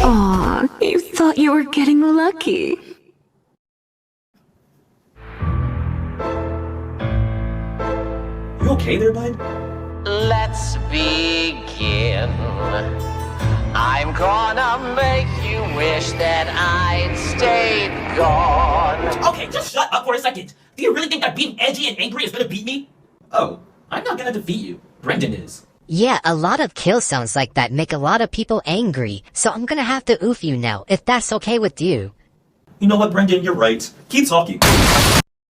Aw, you thought you were getting lucky. You okay there, bud? Let's begin. I'm gonna make you wish that I'd stayed gone. Okay, just shut up for a second. Do you really think that being edgy and angry is gonna beat me? Oh, I'm not gonna defeat you. Brendan is. Yeah, a lot of kill sounds like that make a lot of people angry, so I'm gonna have to oof you now, if that's okay with you. You know what, Brendan? You're right. Keep talking.